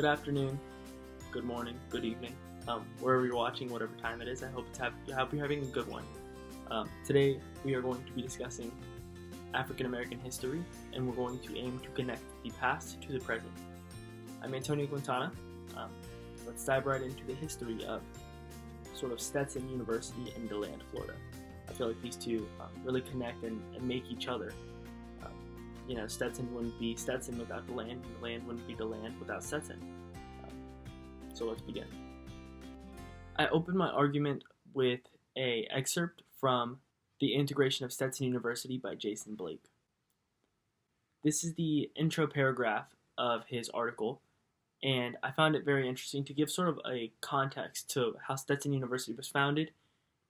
afternoon, good morning, good evening, wherever you're watching, whatever time it is. I hope you're having a good one. Today we are going to be discussing African American history, and we're going to aim to connect the past to the present. I'm Antonio Quintana. Let's dive right into the history of sort of Stetson University and DeLand, Florida. I feel like these two really connect and make each other. Stetson wouldn't be Stetson without DeLand, and DeLand wouldn't be DeLand without Stetson. So let's begin. I opened my argument with an excerpt from The Integration of Stetson University by Jason Blake. This is the intro paragraph of his article, and I found it very interesting to give sort of a context to how Stetson University was founded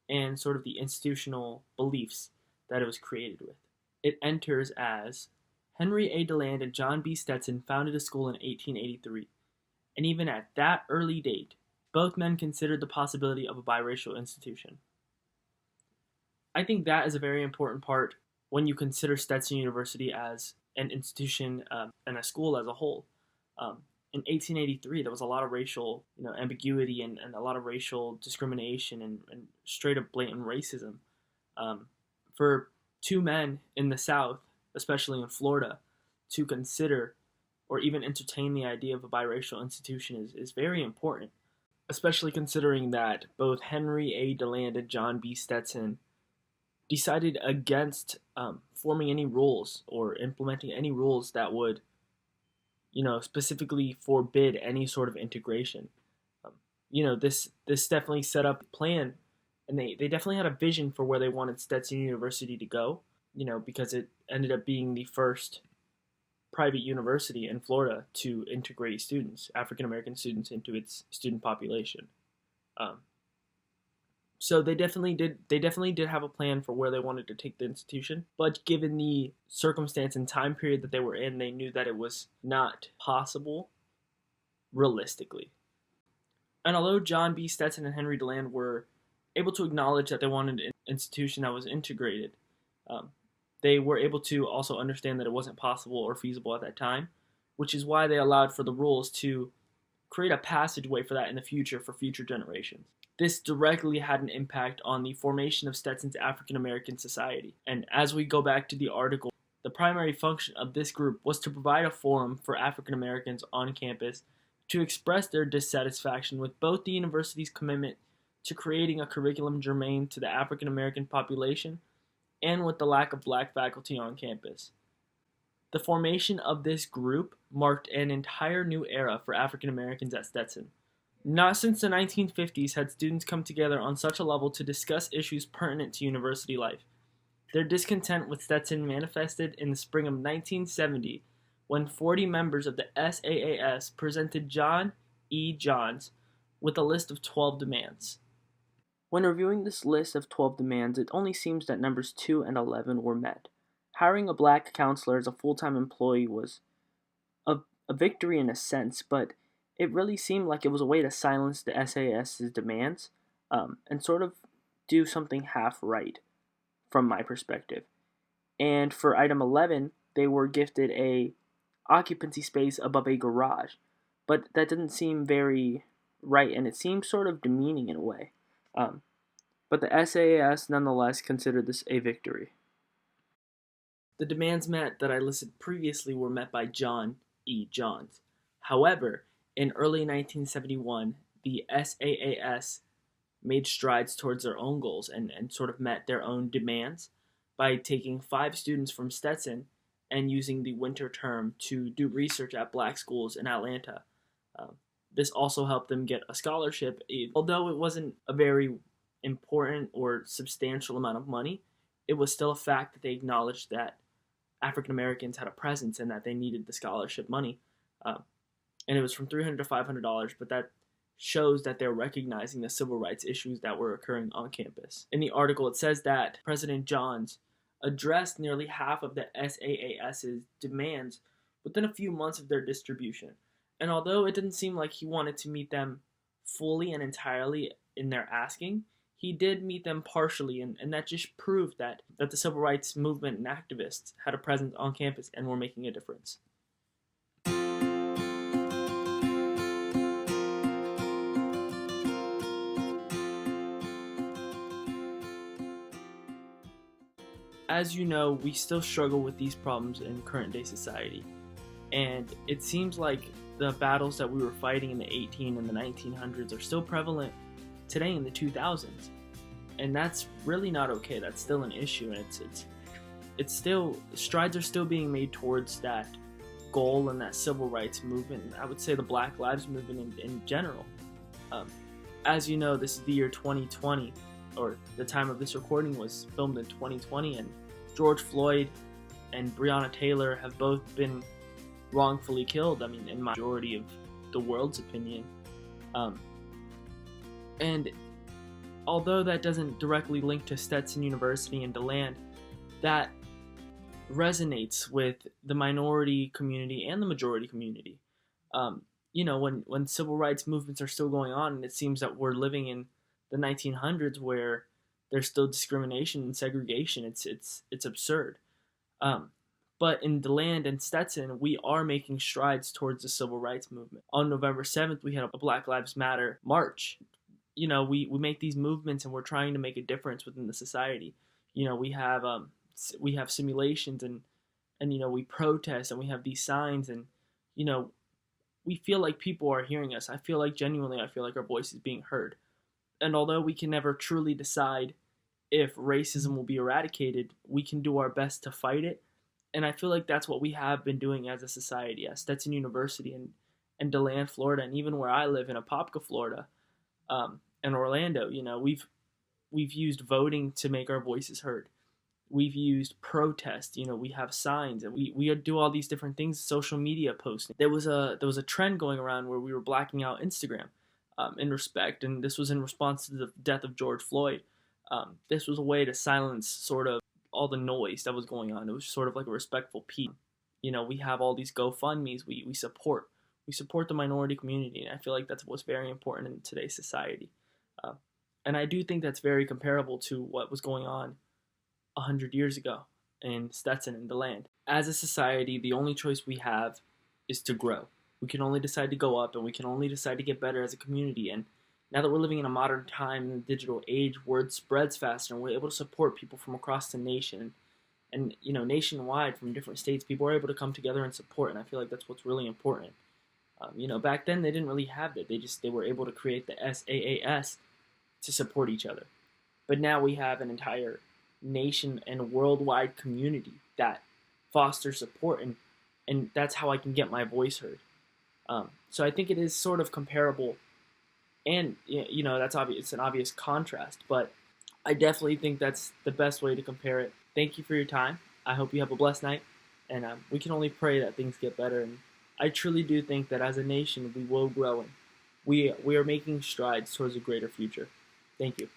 and sort of the institutional beliefs that it was created with. It enters as, Henry A. DeLand and John B. Stetson founded a school in 1883, and even at that early date, both men considered the possibility of a biracial institution. I think that is a very important part when you consider Stetson University as an institution and a school as a whole. In 1883, there was a lot of racial ambiguity and a lot of racial discrimination and straight up blatant racism. For two men in the South, especially in Florida, to consider or even entertain the idea of a biracial institution is very important, especially considering that both Henry A. DeLand and John B. Stetson decided against forming any rules or implementing any rules that would, specifically forbid any sort of integration. This definitely set up a plan, and they definitely had a vision for where they wanted Stetson University to go, because it ended up being the first private university in Florida to integrate students, African American students, into its student population. So they definitely did have a plan for where they wanted to take the institution, but given the circumstance and time period that they were in, they knew that it was not possible realistically. And although John B. Stetson and Henry DeLand were able to acknowledge that they wanted an institution that was integrated, they were able to also understand that it wasn't possible or feasible at that time, which is why they allowed for the rules to create a passageway for that in the future for future generations. This directly had an impact on the formation of Stetson's African American society. And as we go back to the article, the primary function of this group was to provide a forum for African Americans on campus to express their dissatisfaction with both the university's commitment to creating a curriculum germane to the African American population and with the lack of black faculty on campus. The formation of this group marked an entire new era for African Americans at Stetson. Not since the 1950s had students come together on such a level to discuss issues pertinent to university life. Their discontent with Stetson manifested in the spring of 1970 when 40 members of the SAAS presented John E. Johns with a list of 12 demands. When reviewing this list of 12 demands, it only seems that numbers 2 and 11 were met. Hiring a black counselor as a full-time employee was a victory in a sense, but it really seemed like it was a way to silence the SAS's demands and sort of do something half right from my perspective. And for item 11, they were gifted a occupancy space above a garage, but that didn't seem very right, and it seemed sort of demeaning in a way. But the SAAS nonetheless considered this a victory. The demands met that I listed previously were met by John E. Johns. However, in early 1971, the SAAS made strides towards their own goals and sort of met their own demands by taking 5 students from Stetson and using the winter term to do research at black schools in Atlanta. This also helped them get a scholarship, although it wasn't a very important or substantial amount of money. It was still a fact that they acknowledged that African Americans had a presence and that they needed the scholarship money. And it was from $300 to $500, but that shows that they're recognizing the civil rights issues that were occurring on campus. In the article, it says that President Johns addressed nearly half of the SAAS's demands within a few months of their distribution. And although it didn't seem like he wanted to meet them fully and entirely in their asking, he did meet them partially, and that just proved that the civil rights movement and activists had a presence on campus and were making a difference. as you know, we still struggle with these problems in current day society. And it seems like the battles that we were fighting in the 18 and the 1900s are still prevalent today in the 2000s. And that's really not okay. That's still an issue, and it's still, strides are still being made towards that goal and that civil rights movement. And I would say the Black Lives Movement in general. As you know, this is the year 2020, or the time of this recording was filmed in 2020, and George Floyd and Breonna Taylor have both been wrongfully killed. I mean, in majority of the world's opinion. And although that doesn't directly link to Stetson University and DeLand, that resonates with the minority community and the majority community. When civil rights movements are still going on, and it seems that we're living in the 1900s where there's still discrimination and segregation. It's absurd. But in DeLand and Stetson, we are making strides towards the civil rights movement. On November 7th, we had a Black Lives Matter march. We make these movements, and we're trying to make a difference within the society. We have simulations, and we protest, and we have these signs, and we feel like people are hearing us. I feel like our voice is being heard. And although we can never truly decide if racism will be eradicated, we can do our best to fight it. And I feel like that's what we have been doing as a society, at Stetson University and DeLand, Florida, and even where I live in Apopka, Florida, and Orlando. We've used voting to make our voices heard. We've used protest. We have signs, and we do all these different things. Social media posting. There was a trend going around where we were blacking out Instagram, in respect, and this was in response to the death of George Floyd. This was a way to silence sort of all the noise that was going on. It was sort of like a respectful piece. We have all these GoFundMes. We support the minority community, and I feel like that's what's very important in today's society. And I do think that's very comparable to what was going on 100 years ago in Stetson and DeLand. As a society, the only choice we have is to grow. We can only decide to go up, and we can only decide to get better as a community. And now that we're living in a modern time, in the digital age, word spreads faster, and we're able to support people from across the nation. And nationwide, from different states, people are able to come together and support, and I feel like that's what's really important. Back then they didn't really have it. They were able to create the SAAS to support each other. But now we have an entire nation and worldwide community that fosters support, and that's how I can get my voice heard. So I think it is sort of comparable, and that's obvious. It's an obvious contrast, but I definitely think that's the best way to compare it. Thank you for your time. I hope you have a blessed night, and we can only pray that things get better. And I truly do think that as a nation we will grow, and we are making strides towards a greater future. Thank you.